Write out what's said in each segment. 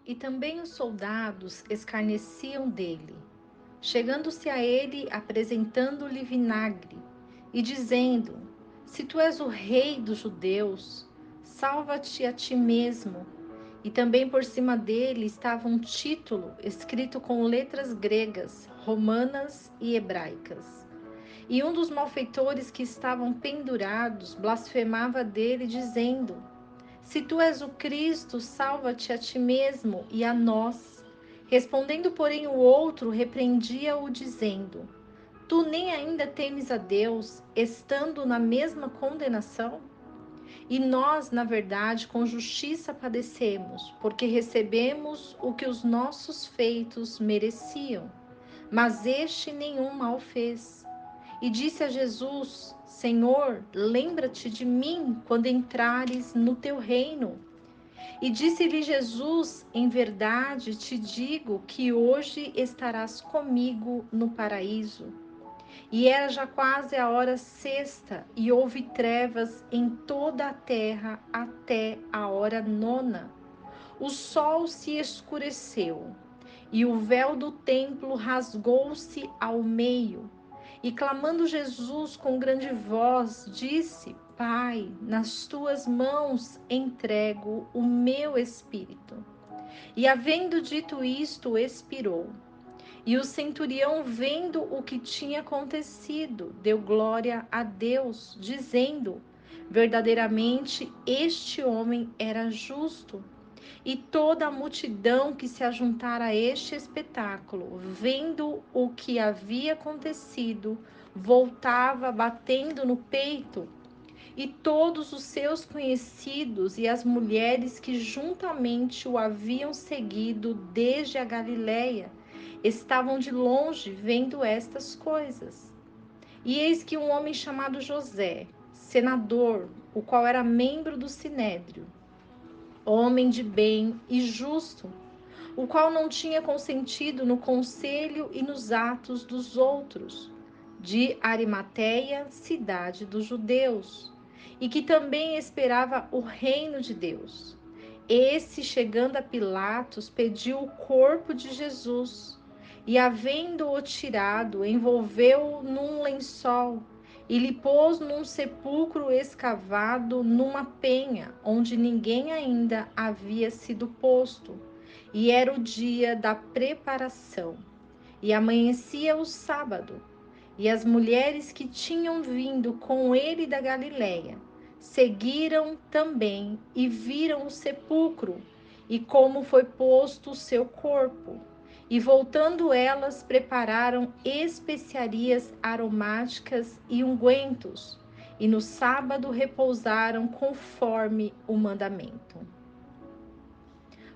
E também os soldados escarneciam dele, chegando-se a ele, apresentando-lhe vinagre, e dizendo: Se tu és o rei dos judeus, salva-te a ti mesmo. E também por cima dele estava um título escrito com letras gregas, romanas e hebraicas. E um dos malfeitores que estavam pendurados blasfemava dele, dizendo: Se tu és o Cristo, salva-te a ti mesmo e a nós. Respondendo, porém, o outro repreendia-o, dizendo: Tu nem ainda temes a Deus, estando na mesma condenação? E nós, na verdade, com justiça padecemos, porque recebemos o que os nossos feitos mereciam. Mas este nenhum mal fez. E disse a Jesus: Senhor, lembra-te de mim quando entrares no teu reino. E disse-lhe Jesus: Em verdade te digo que hoje estarás comigo no paraíso. E era já quase a hora sexta, e houve trevas em toda a terra até a hora nona. O sol se escureceu, e o véu do templo rasgou-se ao meio. E clamando Jesus com grande voz, disse: Pai, nas tuas mãos entrego o meu espírito. E havendo dito isto, expirou. E o centurião, vendo o que tinha acontecido, deu glória a Deus, dizendo: Verdadeiramente este homem era justo. E toda a multidão que se ajuntara a este espetáculo, vendo o que havia acontecido, voltava batendo no peito. E todos os seus conhecidos e as mulheres que juntamente o haviam seguido desde a Galiléia estavam de longe vendo estas coisas. E eis que um homem chamado José, senador, o qual era membro do Sinédrio, homem de bem e justo, o qual não tinha consentido no conselho e nos atos dos outros, de Arimateia, cidade dos judeus, e que também esperava o reino de Deus. Esse, chegando a Pilatos, pediu o corpo de Jesus, e havendo-o tirado, envolveu-o num lençol, e lhe pôs num sepulcro escavado numa penha, onde ninguém ainda havia sido posto. E era o dia da preparação. E amanhecia o sábado. E as mulheres que tinham vindo com ele da Galiléia seguiram também e viram o sepulcro e como foi posto o seu corpo. E voltando elas, prepararam especiarias aromáticas e ungüentos, e no sábado repousaram conforme o mandamento.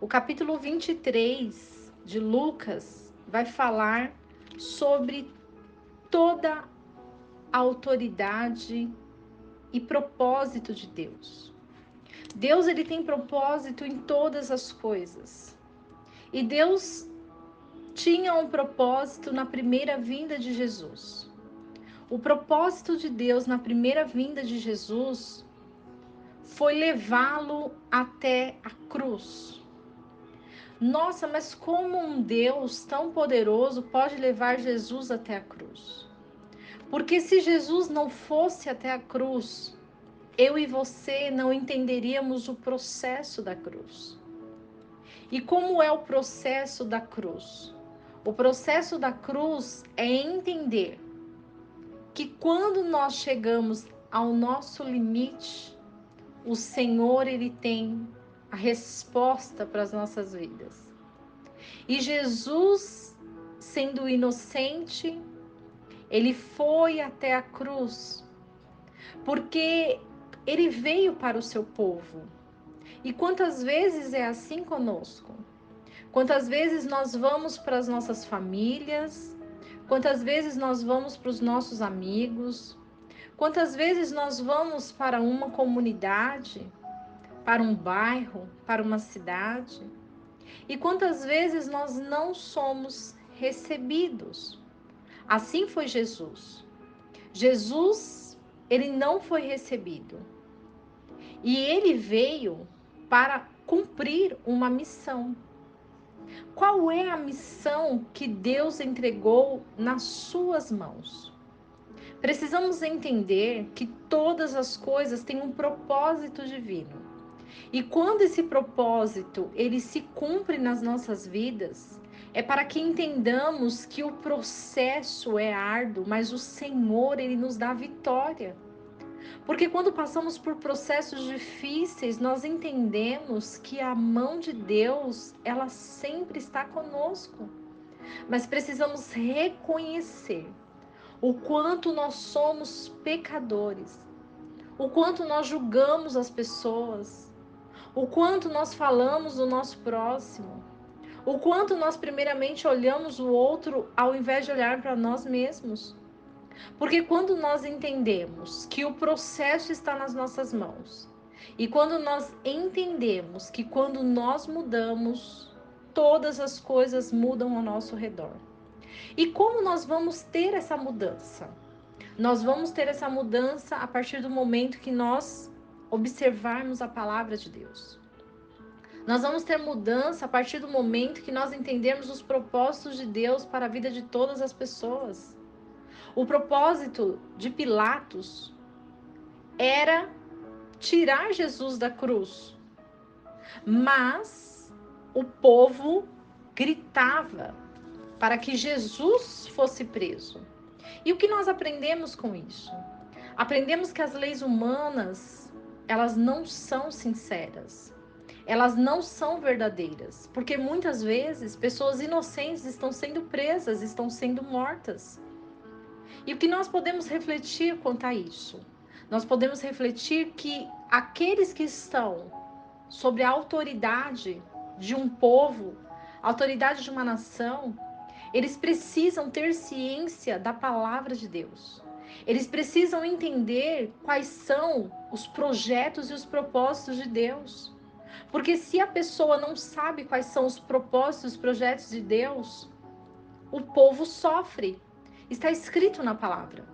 O capítulo 23 de Lucas vai falar sobre toda a autoridade e propósito de Deus. Deus, ele tem propósito em todas as coisas. E Deus tinha um propósito na primeira vinda de Jesus. O propósito de Deus na primeira vinda de Jesus foi levá-lo até a cruz. Nossa, mas como um Deus tão poderoso pode levar Jesus até a cruz? Porque se Jesus não fosse até a cruz, eu e você não entenderíamos o processo da cruz. E como é o processo da cruz? O processo da cruz é entender que quando nós chegamos ao nosso limite, o Senhor, ele tem a resposta para as nossas vidas. E Jesus, sendo inocente, ele foi até a cruz, porque ele veio para o seu povo. E quantas vezes é assim conosco? Quantas vezes nós vamos para as nossas famílias? Quantas vezes nós vamos para os nossos amigos? Quantas vezes nós vamos para uma comunidade, para um bairro, para uma cidade? E quantas vezes nós não somos recebidos? Assim foi Jesus. Jesus, ele não foi recebido. E ele veio para cumprir uma missão. Qual é a missão que Deus entregou nas suas mãos? Precisamos entender que todas as coisas têm um propósito divino. E quando esse propósito ele se cumpre nas nossas vidas, é para que entendamos que o processo é árduo, mas o Senhor ele nos dá vitória. Porque quando passamos por processos difíceis, nós entendemos que a mão de Deus, ela sempre está conosco. Mas precisamos reconhecer o quanto nós somos pecadores, o quanto nós julgamos as pessoas, o quanto nós falamos do nosso próximo, o quanto nós primeiramente olhamos o outro ao invés de olhar para nós mesmos. Porque quando nós entendemos que o processo está nas nossas mãos, e quando nós entendemos que quando nós mudamos, todas as coisas mudam ao nosso redor. E como nós vamos ter essa mudança? Nós vamos ter essa mudança a partir do momento que nós observarmos a palavra de Deus. Nós vamos ter mudança a partir do momento que nós entendermos os propósitos de Deus para a vida de todas as pessoas. O propósito de Pilatos era tirar Jesus da cruz, mas o povo gritava para que Jesus fosse preso. E o que nós aprendemos com isso? Aprendemos que as leis humanas, elas não são sinceras. Elas não são verdadeiras, porque muitas vezes pessoas inocentes estão sendo presas, estão sendo mortas. E o que nós podemos refletir quanto a isso? Nós podemos refletir que aqueles que estão sobre a autoridade de um povo, a autoridade de uma nação, eles precisam ter ciência da palavra de Deus. Eles precisam entender quais são os projetos e os propósitos de Deus. Porque se a pessoa não sabe quais são os propósitos e os projetos de Deus, o povo sofre. Está escrito na palavra.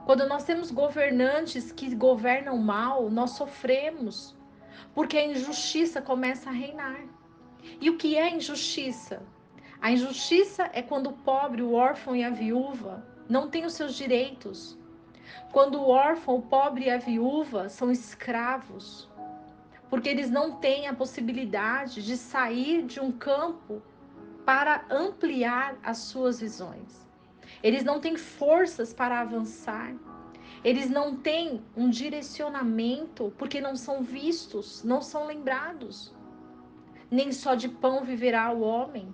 Quando nós temos governantes que governam mal, nós sofremos, porque a injustiça começa a reinar. E o que é injustiça? A injustiça é quando o pobre, o órfão e a viúva não têm os seus direitos. Quando o órfão, o pobre e a viúva são escravos, porque eles não têm a possibilidade de sair de um campo para ampliar as suas visões. Eles não têm forças para avançar. Eles não têm um direcionamento porque não são vistos, não são lembrados. Nem só de pão viverá o homem.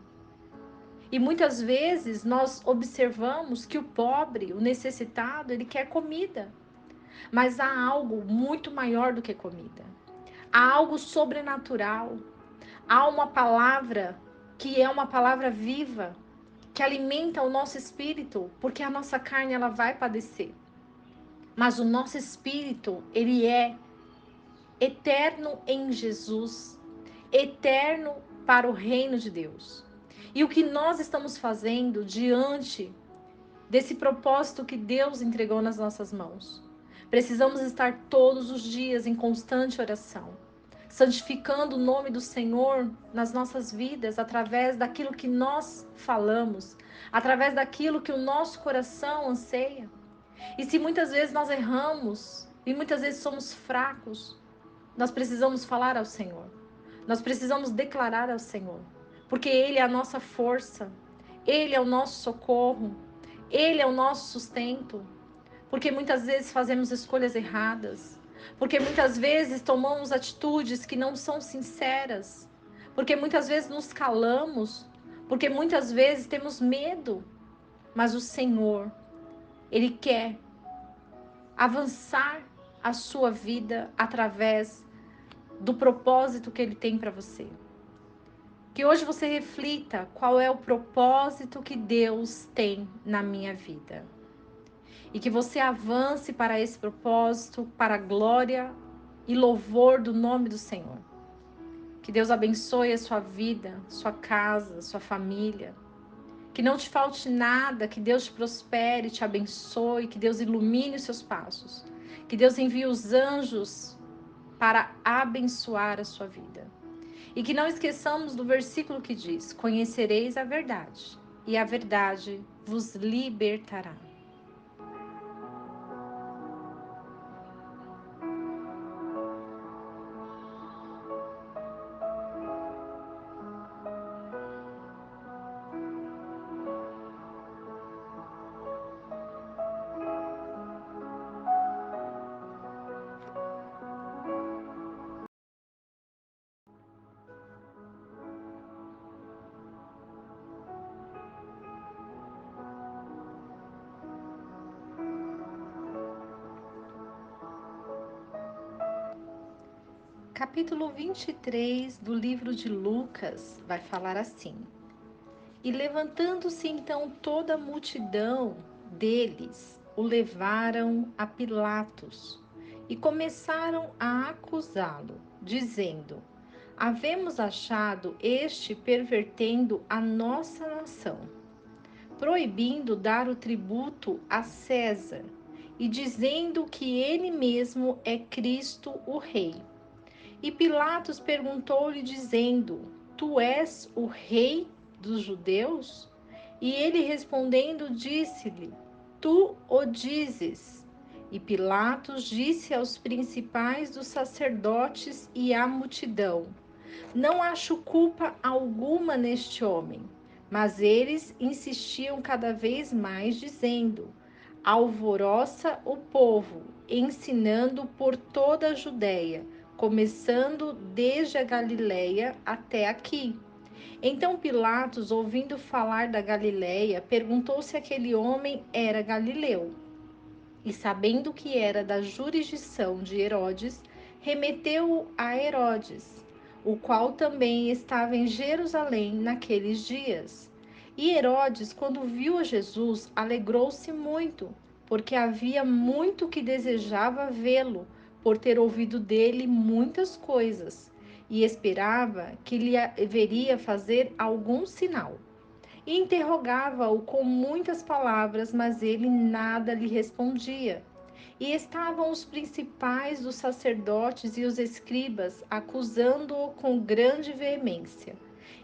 E muitas vezes nós observamos que o pobre, o necessitado, ele quer comida. Mas há algo muito maior do que comida. Há algo sobrenatural. Há uma palavra que é uma palavra viva, que alimenta o nosso espírito, porque a nossa carne ela vai padecer. Mas o nosso espírito, ele é eterno em Jesus, eterno para o reino de Deus. E o que nós estamos fazendo diante desse propósito que Deus entregou nas nossas mãos? Precisamos estar todos os dias em constante oração, santificando o nome do Senhor nas nossas vidas, através daquilo que nós falamos, através daquilo que o nosso coração anseia. E se muitas vezes nós erramos, e muitas vezes somos fracos, nós precisamos falar ao Senhor. Nós precisamos declarar ao Senhor, porque Ele é a nossa força, Ele é o nosso socorro, Ele é o nosso sustento. Porque muitas vezes fazemos escolhas erradas, porque muitas vezes tomamos atitudes que não são sinceras, porque muitas vezes nos calamos, porque muitas vezes temos medo. Mas o Senhor, Ele quer avançar a sua vida através do propósito que Ele tem para você. Que hoje você reflita qual é o propósito que Deus tem na minha vida. E que você avance para esse propósito, para a glória e louvor do nome do Senhor. Que Deus abençoe a sua vida, sua casa, sua família. Que não te falte nada, que Deus te prospere, te abençoe, que Deus ilumine os seus passos. Que Deus envie os anjos para abençoar a sua vida. E que não esqueçamos do versículo que diz: conhecereis a verdade, e a verdade vos libertará. Capítulo 23 do livro de Lucas vai falar assim: E levantando-se então toda a multidão deles, o levaram a Pilatos e começaram a acusá-lo, dizendo: Havemos achado este pervertendo a nossa nação, proibindo dar o tributo a César e dizendo que ele mesmo é Cristo o Rei. E Pilatos perguntou-lhe, dizendo: Tu és o rei dos judeus? E ele respondendo, disse-lhe: Tu o dizes. E Pilatos disse aos principais dos sacerdotes e à multidão: Não acho culpa alguma neste homem. Mas eles insistiam cada vez mais, dizendo: Alvoroça o povo, ensinando por toda a Judéia, começando desde a Galileia até aqui. Então Pilatos, ouvindo falar da Galileia, perguntou se aquele homem era galileu. E sabendo que era da jurisdição de Herodes, remeteu-o a Herodes, o qual também estava em Jerusalém naqueles dias. E Herodes, quando viu a Jesus, alegrou-se muito, porque havia muito que desejava vê-lo, por ter ouvido dele muitas coisas, e esperava que lhe veria fazer algum sinal. E interrogava-o com muitas palavras, mas ele nada lhe respondia. E estavam os principais dos sacerdotes e os escribas acusando-o com grande veemência.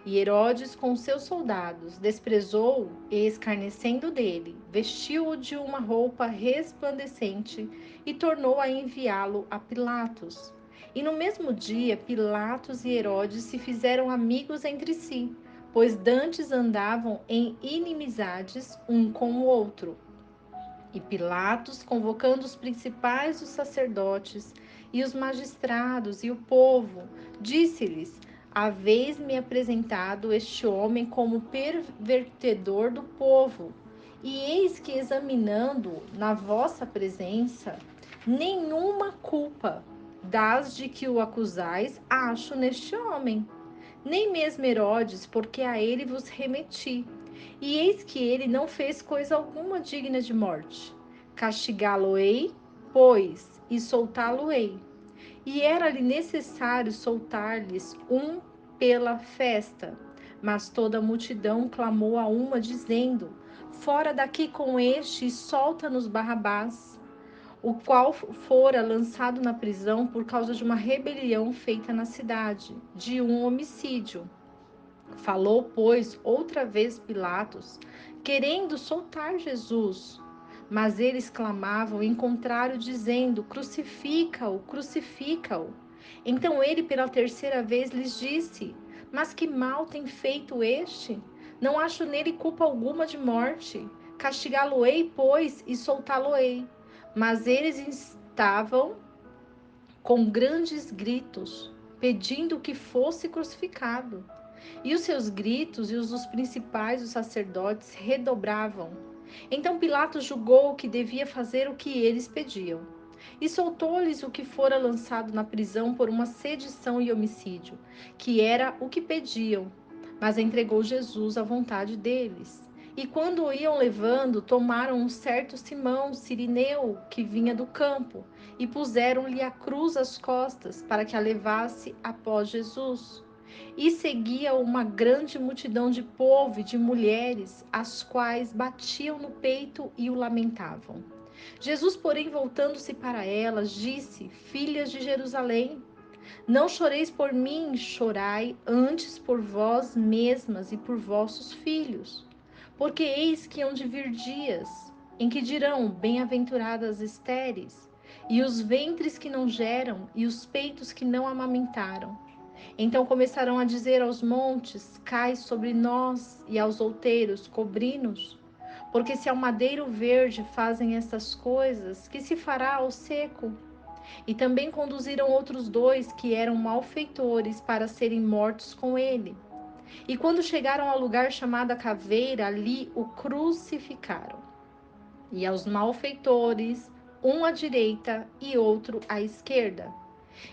E Herodes, com seus soldados, desprezou-o e, escarnecendo dele, vestiu-o de uma roupa resplandecente e tornou a enviá-lo a Pilatos. E no mesmo dia, Pilatos e Herodes se fizeram amigos entre si, pois dantes andavam em inimizades um com o outro. E Pilatos, convocando os principais dos sacerdotes e os magistrados e o povo, disse-lhes: Haveis-me apresentado este homem como pervertedor do povo, e eis que, examinando na vossa presença, nenhuma culpa das de que o acusais acho neste homem, nem mesmo Herodes, porque a ele vos remeti. E eis que ele não fez coisa alguma digna de morte. Castigá-lo-ei, pois, e soltá-lo-ei. E era-lhe necessário soltar-lhes um pela festa. Mas toda a multidão clamou a uma, dizendo: Fora daqui com este e solta-nos Barrabás, o qual fora lançado na prisão por causa de uma rebelião feita na cidade, de um homicídio. Falou, pois, outra vez Pilatos, querendo soltar Jesus. Mas eles clamavam em contrário, dizendo: Crucifica-o, crucifica-o. Então ele, pela terceira vez, lhes disse: Mas que mal tem feito este? Não acho nele culpa alguma de morte. Castigá-lo-ei, pois, e soltá-lo-ei. Mas eles estavam com grandes gritos, pedindo que fosse crucificado. E os seus gritos e os dos principais dos sacerdotes redobravam. Então Pilatos julgou que devia fazer o que eles pediam. E soltou-lhes o que fora lançado na prisão por uma sedição e homicídio, que era o que pediam, mas entregou Jesus à vontade deles. E quando o iam levando, tomaram um certo Simão Cirineu, que vinha do campo, e puseram-lhe a cruz às costas, para que a levasse após Jesus. E seguia uma grande multidão de povo e de mulheres, as quais batiam no peito e o lamentavam. Jesus, porém, voltando-se para elas, disse: Filhas de Jerusalém, Não choreis por mim, chorai antes por vós mesmas e por vossos filhos. Porque eis que hão de vir dias em que dirão: bem-aventuradas estéreis, e os ventres que não geram, e os peitos que não amamentaram. Então começarão a dizer aos montes: cai sobre nós, e aos outeiros: cobri-nos. Porque se ao madeiro verde fazem estas coisas, que se fará ao seco? E também conduziram outros dois que eram malfeitores para serem mortos com ele. E quando chegaram ao lugar chamado a Caveira, ali o crucificaram. E aos malfeitores, um à direita e outro à esquerda.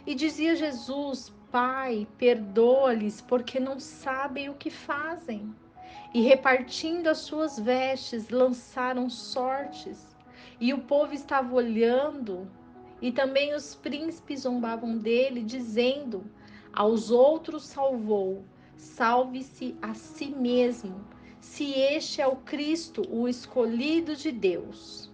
E dizia Jesus: Pai, perdoa-lhes, porque não sabem o que fazem. E repartindo as suas vestes, lançaram sortes. E o povo estava olhando, e também os príncipes zombavam dele, dizendo: aos outros salvou, salve-se a si mesmo, se este é o Cristo, o escolhido de Deus.